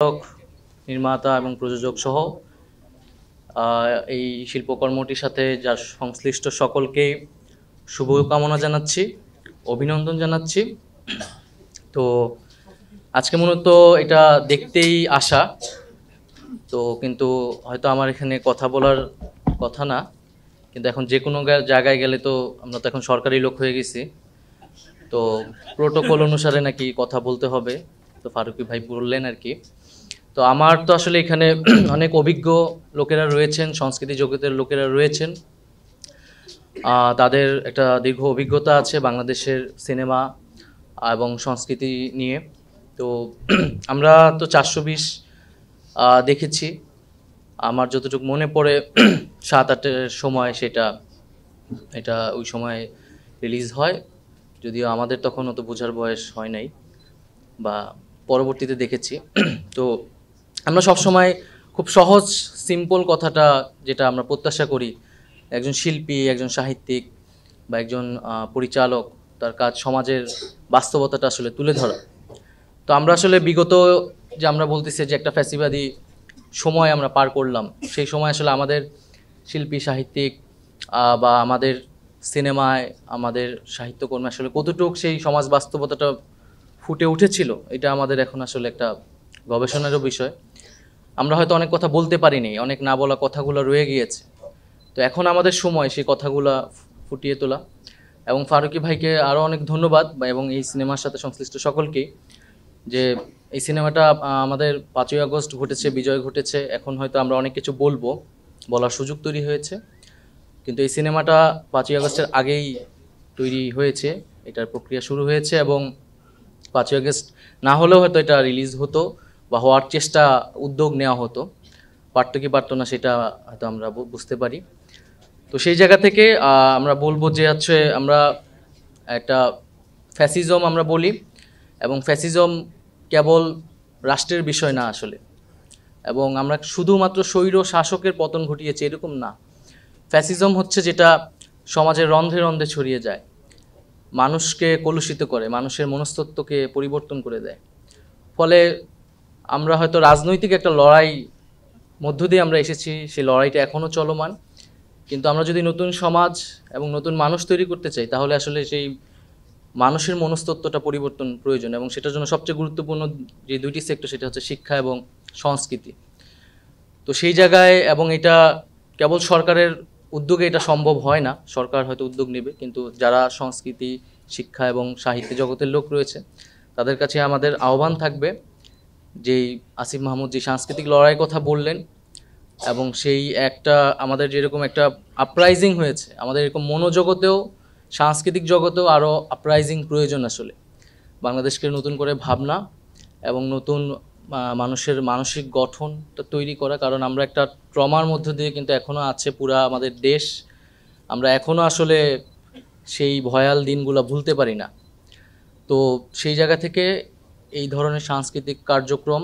পরিচালক, নির্মাতা এবং প্রযোজক সহ এই শিল্পকর্মটির সাথে যার সংশ্লিষ্ট সকলকেই শুভকামনা জানাচ্ছি, অভিনন্দন জানাচ্ছি। তো আজকে মূলত এটা দেখতেই আসা, তো কিন্তু হয়তো আমার এখানে কথা বলার কথা না, কিন্তু এখন যে কোনো জায়গায় গেলে তো আমরা তো এখন সরকারি লোক হয়ে গেছি, তো প্রোটোকল অনুসারে নাকি কথা বলতে হবে। তো ফারুকী ভাই বললেন আর কি। তো আমার তো আসলে এখানে অনেক অভিজ্ঞ লোকেরা রয়েছেন, সংস্কৃতি জগতের লোকেরা রয়েছেন, তাদের একটা দীর্ঘ অভিজ্ঞতা আছে বাংলাদেশের সিনেমা এবং সংস্কৃতি নিয়ে। তো আমরা তো 420 দেখেছি, আমার যতটুকু মনে পড়ে 7-8-এর সময় এটা ওই সময় রিলিজ হয়, যদিও আমাদের তখন অত বোঝার বয়স হয় নাই বা পরবর্তীতে দেখেছি। তো আমরা সবসময় খুব সহজ সিম্পল কথাটা যেটা আমরা প্রত্যাশা করি একজন শিল্পী, একজন সাহিত্যিক বা একজন পরিচালক, তার কাজ সমাজের বাস্তবতাটা আসলে তুলে ধরা। তো আমরা আসলে বিগত যে আমরা বলতেছি যে একটা ফ্যাসিবাদী সময় আমরা পার করলাম, সেই সময় আসলে আমাদের শিল্পী সাহিত্যিক বা আমাদের সিনেমায়, আমাদের সাহিত্যকর্মে আসলে কতটুকু সেই সমাজ বাস্তবতাটা ফুটে উঠেছিল, এটা আমাদের এখন আসলে একটা গবেষণারও বিষয়। আমরা হয়তো অনেক কথা বলতে পারিনি, অনেক না বলা কথাগুলো রয়ে গিয়েছে। তো এখন আমাদের সময় সেই কথাগুলো ফুটিয়ে তোলা। এবং ফারুকী ভাইকে আরও অনেক ধন্যবাদ এবং এই সিনেমার সাথে সংশ্লিষ্ট সকলকেই, যে এই সিনেমাটা আমাদের 5ই আগস্ট ঘটেছে, বিজয় ঘটেছে, এখন হয়তো আমরা অনেক কিছু বলার সুযোগ তৈরি হয়েছে, কিন্তু এই সিনেমাটা 5ই আগস্টের আগেই তৈরি হয়েছে, এটার প্রক্রিয়া শুরু হয়েছে এবং 5ই আগস্ট না হলেও হয়তো এটা রিলিজ হতো বা হওয়ার উদ্যোগ নেওয়া হতো, পারতো কি পারতো না সেটা হয়তো আমরা বুঝতে পারি। তো সেই জায়গা থেকে আমরা বলবো যে আমরা একটা ফ্যাসিজম আমরা বলি, এবং ফ্যাসিজম কেবল রাষ্ট্রের বিষয় না আসলে, এবং আমরা শুধুমাত্র স্বৈর শাসকের পতন ঘটিয়েছি এরকম না। ফ্যাসিজম হচ্ছে যেটা সমাজের রন্ধ্রে রন্ধ্রে ছড়িয়ে যায়, মানুষকে কলুষিত করে, মানুষের মনস্তত্ত্বকে পরিবর্তন করে দেয়। ফলে আমরা হয়তো রাজনৈতিক একটা লড়াই মধ্য দিয়ে আমরা এসেছি, সেই লড়াইটা এখনও চলমান, কিন্তু আমরা যদি নতুন সমাজ এবং নতুন মানুষ তৈরি করতে চাই, তাহলে আসলে সেই মানুষের মনস্তত্ত্বটা পরিবর্তন প্রয়োজন, এবং সেটার জন্য সবচেয়ে গুরুত্বপূর্ণ যে দুইটি সেক্টর, সেটা হচ্ছে শিক্ষা এবং সংস্কৃতি। তো সেই জায়গায়, এবং এটা কেবল সরকারের উদ্যোগে এটা সম্ভব হয় না, সরকার হয়তো উদ্যোগ নেবে, কিন্তু যারা সংস্কৃতি, শিক্ষা এবং সাহিত্য জগতের লোক রয়েছে, তাদের কাছে আমাদের আহ্বান থাকবে যেই আসিফ মাহমুদ যে সাংস্কৃতিক লড়াইয়ের কথা বললেন, এবং সেই একটা আমাদের যেরকম একটা আপরাইজিং হয়েছে, আমাদের এরকম মনোজগতেও, সাংস্কৃতিক জগতেও আরও আপরাইজিং প্রয়োজন আসলে। বাংলাদেশকে নতুন করে ভাবনা এবং নতুন মানুষের মানসিক গঠনটা তৈরি করা, কারণ আমরা একটা ট্রমার মধ্য দিয়ে কিন্তু এখনও আছে পুরা আমাদের দেশ, আমরা এখনও আসলে সেই ভয়াল দিনগুলো ভুলতে পারি না। তো সেই জায়গা থেকে এই ধরনের সাংস্কৃতিক কার্যক্রম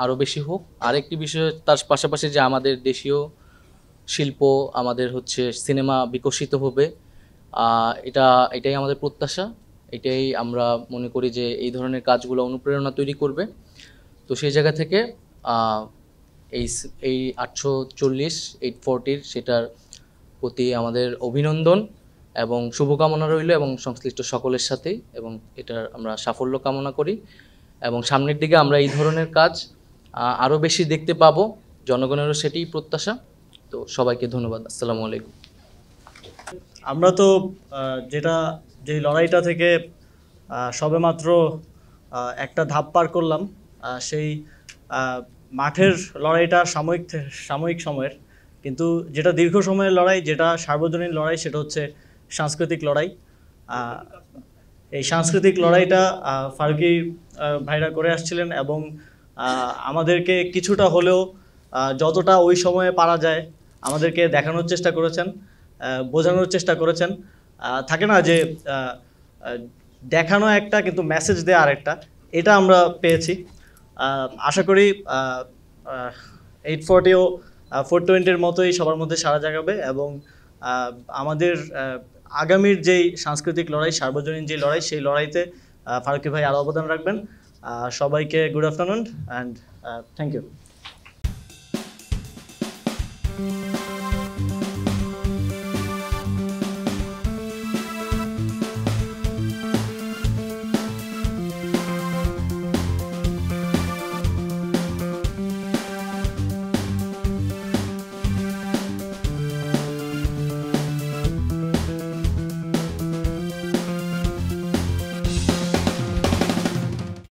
আরও বেশি হোক। আরেকটি বিষয় তার পাশাপাশি যে আমাদের দেশীয় শিল্প, আমাদের সিনেমা বিকশিত হবে, এটাই আমাদের প্রত্যাশা, এটাই আমরা মনে করি যে এই ধরনের কাজগুলো অনুপ্রেরণা তৈরি করবে। তো সেই জায়গা থেকে এই 840 সেটার প্রতি আমাদের অভিনন্দন এবং শুভকামনা রইল, এবং সংশ্লিষ্ট সকলের সাথেই, এবং এটার আমরা সাফল্য কামনা করি, এবং সামনের দিকে আমরা এই ধরনের কাজ আরও বেশি দেখতে পাবো, জনগণেরও সেটাই প্রত্যাশা। তো সবাইকে ধন্যবাদ, আসসালামু আলাইকুম। আমরা তো যে লড়াইটা থেকে সবেমাত্র একটা ধাপ পার করলাম, সেই মাঠের লড়াইটা সাময়িক সময়ের, কিন্তু যেটা দীর্ঘ সময়ের লড়াই, যেটা সার্বজনীন লড়াই, সেটা হচ্ছে সাংস্কৃতিক লড়াই। এই সাংস্কৃতিক লড়াইটা ফারুকী ভাইরা করে আসছিলেন, এবং আমাদেরকে কিছুটা হলেও যতটা ওই সময়ে পারা যায় আমাদেরকে দেখানোর চেষ্টা করেছেন, বোঝানোর চেষ্টা করেছেন। থাকে না যে দেখানো একটা, কিন্তু মেসেজ দেওয়া আরেকটা, এটা আমরা পেয়েছি। আশা করি 840ও 420-এর মতোই সবার মধ্যে সাড়া জাগাবে, এবং আমাদের আগামীর যেই সাংস্কৃতিক লড়াই, সার্বজনীন যে লড়াই, সেই লড়াইতে ফারুকী ভাই আরও অবদান রাখবেন। সবাইকে good afternoon and thank you.